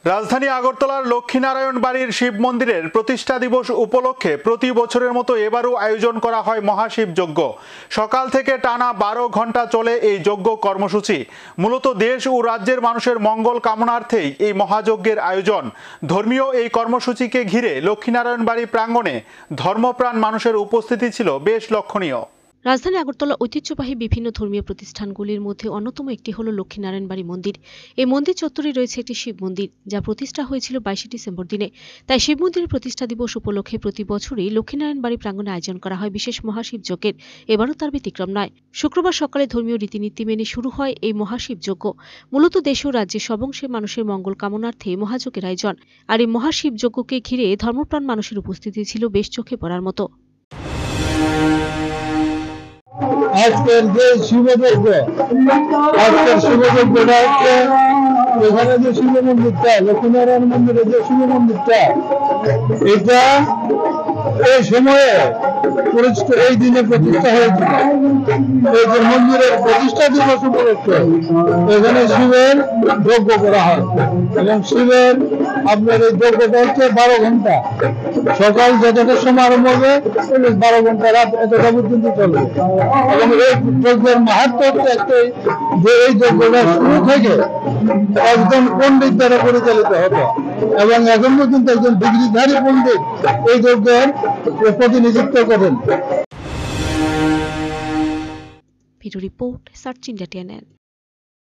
রাজধানী আগরতলার লক্ষ্মীনারায়ণ বাড়ির শিব মন্দিরের প্রতিষ্ঠা দিবস উপলক্ষে প্রতি বছরের মতো এবারও আয়োজন করা হয় মহাশিব যজ্ঞ। সকাল থেকে টানা 12 ঘন্টা চলে এই যজ্ঞ কর্মসূচি। মূলত দেশ ও রাজ্যের মানুষের মঙ্গল কামনার্থেই এই মহাযজ্ঞের আয়োজন। ধর্মীয় এই কর্মসূচিকে ঘিরে লক্ষ্মীনারায়ণ বাড়ি প্রাঙ্গণে ধর্মপ্রাণ মানুষের উপস্থিতি ছিল বেশ লক্ষণীয়। রাজধানী আগরতলা ঐতিহ্যবাহী বিভিন্ন ধর্মীয় প্রতিষ্ঠানগুলির মধ্যে অন্যতম একটি হল লক্ষ্মীনারায়ণ বাড়ি মন্দির। এই মন্দির চত্বরে রয়েছে একটি শিব মন্দির, যা প্রতিষ্ঠা হয়েছিল 22 ডিসেম্বর দিনে। তাই শিব মন্দিরের প্রতিষ্ঠা দিবস উপলক্ষে প্রতি বছরই লক্ষ্মীনারায়ণ বাড়ি প্রাঙ্গণে আয়োজন করা হয় বিশেষ মহাশিব যজ্ঞের। এবারও তার ব্যতিক্রম নয়। শুক্রবার সকালে ধর্মীয় রীতিনীতি মেনে শুরু হয় এই মহাশিব যজ্ঞ। মূলত দেশ ও রাজ্যের সব অংশের মানুষের মঙ্গল কামনার্থে মহাযজ্ঞের আয়োজন। আর এই মহাশিব যজ্ঞকে ঘিরে ধর্মপ্রাণ মানুষের উপস্থিতি ছিল বেশ চোখে পড়ার মতো। আজকের যে শিবযজ্ঞ, আজকের শিবযজ্ঞটা হচ্ছে এখানে যে শিব মন্দিরটা, লক্ষ্মীনারায়ণ মন্দিরের যে শিব মন্দিরটা, এটা এই সময়ে এই দিনে প্রতিষ্ঠা হয়েছিল। এই যে মন্দিরের প্রতিষ্ঠা দিবস উপলক্ষে এখানে শিবের যজ্ঞ করা হয় এবং শিবের আপনার এই যজ্ঞটা হচ্ছে 12 ঘন্টা। সকাল যতটার সময় আরম্ভ হবে 12 ঘন্টা, রাত এতটা পর্যন্ত চলবে। এবং এই যজ্ঞের মাহাত্ম্য হচ্ছে একটাই, যে এই যজ্ঞটা শুরু থেকে একজন পণ্ডিত দ্বারা পরিচালিত হতো এবং এখন পর্যন্ত একজন ডিগ্রিধারী পণ্ডিত এই যজ্ঞের প্রতিনিধিত্ব করেন। Video report search India TNN।